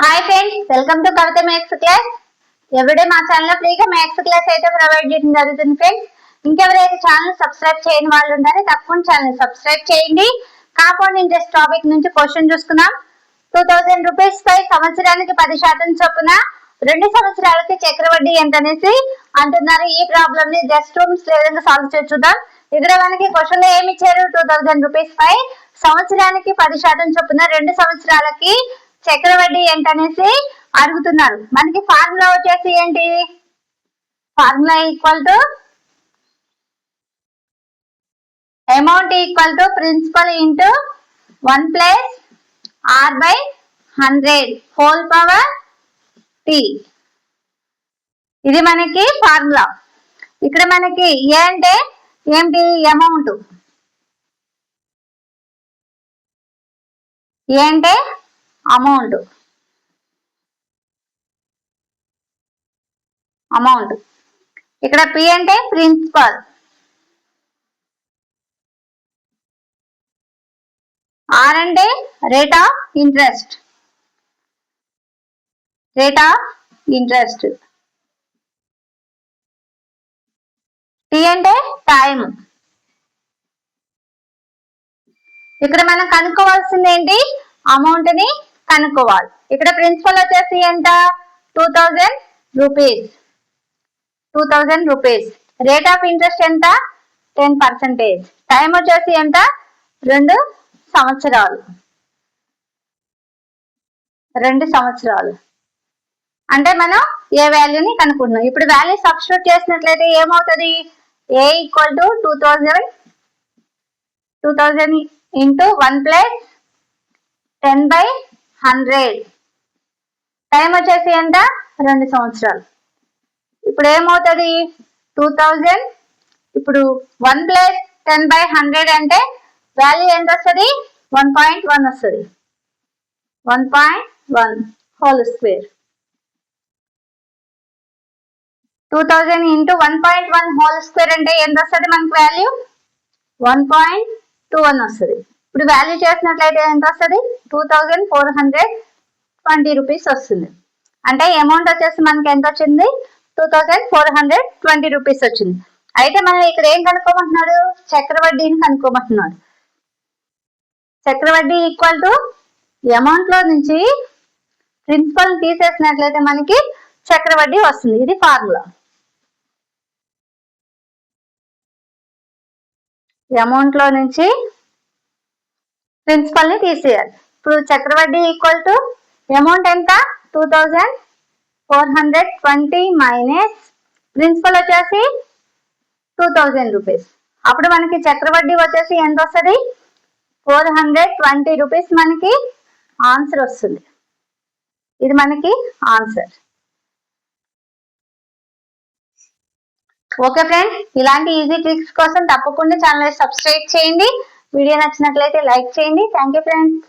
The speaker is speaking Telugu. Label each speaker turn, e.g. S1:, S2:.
S1: Hi friends, welcome to Kavitha maths class. Everyday మా ఛానల్లో ఫ్రీగా మ్యాథ్స్ క్లాస్ అయితే ప్రొవైడ్ చేయడం జరుగుతుంది ఫ్రెండ్స్. ఇంకెవరైతే ఛానల్ సబ్స్క్రైబ్ చేయని వాళ్ళు ఉన్నారో తప్పకుండా ఛానల్ సబ్స్క్రైబ్ చేయండి. కాంపౌండ్ ఇంట్రెస్ట్ టాపిక్ నుంచి క్వశ్చన్ చూసుకున్నాం. 2000 రూపీస్ పై సంవత్సరానికి 10% చొప్పున 2 సంవత్సరాలకి చక్రవడ్డీ ఎంత అనేసి అంటున్నారు. ఈ ప్రాబ్లమ్ ని జస్ట్ రూమ్స్ ఏ విధంగా సాల్వ్ చేసి చూద్దాం. ఇక్కడ మనకి క్వశ్చన్ లో ఏమి ఇచ్చారు? 2000 రూపీస్ పై సంవత్సరానికి 10% చొప్పున 2 సంవత్సరాలకి చక్రవడ్డీ ఏంటనేసి అడుగుతున్నారు. మనకి ఫార్ములా వచ్చేసి ఏంటి? Formula equal to amount equal to principal into 1 plus R by 100 whole power T. ఇది మనకి ఫార్ములా. ఇక్కడ మనకి ఏ అంటే ఏంటి? అమౌంట్. ఏ అంటే అమౌంట్. ఇక్కడ పి అంటే ప్రిన్సిపల్. ఆర్ అంటే రేట్ ఆఫ్ ఇంట్రెస్ట్. టీ అంటే టైం. ఇక్కడ మనం కనుక్కోవాల్సింది ఏంటి? అమౌంట్ ని కనుక్కోవాలి. ఇక్కడ ప్రిన్సిపల్ వచ్చేసి ఎంత? 2000 రూపీస్. రేట్ ఆఫ్ ఇంట్రెస్ట్ ఎంత? 10%. టైం వచ్చేసి ఎంత? 2 సంవత్సరాలు. అంటే మనం ఏ వాల్యూని కనుక్కుంటున్నాం. ఇప్పుడు వాల్యూ సబ్స్టిట్యూట్ చేసినట్లయితే ఏమవుతుంది? A equal to 2000 into 1 plus 10/100. Time వచ్చేసి ఎంత? 2 సంవత్సరాలు. ఇప్పుడు ఏమవుతుంది? 2000 ఇప్పుడు 1 ప్లస్ 10/100 అంటే వాల్యూ ఎంత వస్తుంది? 1.1 వస్తుంది. 1.1 whole square. 2000 into 1.1 whole square అంటే ఎంత వస్తుంది మనకి వాల్యూ? 1.21 వస్తుంది. ఇప్పుడు వాల్యూ చేసినట్లయితే ఎంత వస్తుంది? 2420 రూపీస్ వస్తుంది. అంటే అమౌంట్ వచ్చేసి మనకి ఎంత వచ్చింది? 2420 రూపీస్ వచ్చింది. అయితే మనం ఇక్కడ ఏం కనుక్కోమంటున్నాడు? చక్రవడ్డీని కనుక్కోమంటున్నాడు. చక్రవడ్డీ ఈక్వల్ టు అమౌంట్ లో నుంచి ప్రిన్సిపల్ తీసేసినట్లయితే మనకి చక్రవడ్డీ వస్తుంది. ఇది ఫార్ములా. అమౌంట్ లో నుంచి ప్రిన్సిపల్ ని తీసేయాలి. ఇప్పుడు చక్రవడ్డీ ఈక్వల్ టు అమౌంట్ ఎంత? 2420 మైనస్ ప్రిన్సిపల్ వచ్చేసి 2000 రూపీస్. అప్పుడు మనకి చక్రవడ్డీ వచ్చేసి ఎంత వస్తుంది? 420 రూపీస్ మనకి ఆన్సర్ వస్తుంది. ఇది మనకి ఆన్సర్. ఓకే ఫ్రెండ్స్, ఇలాంటి ఈజీ ట్రిక్స్ కోసం తప్పకుండా ఛానల్ సబ్స్క్రైబ్ చేయండి. వీడియో నచ్చినట్లయితే లైక్ చేయండి. Thank you friends.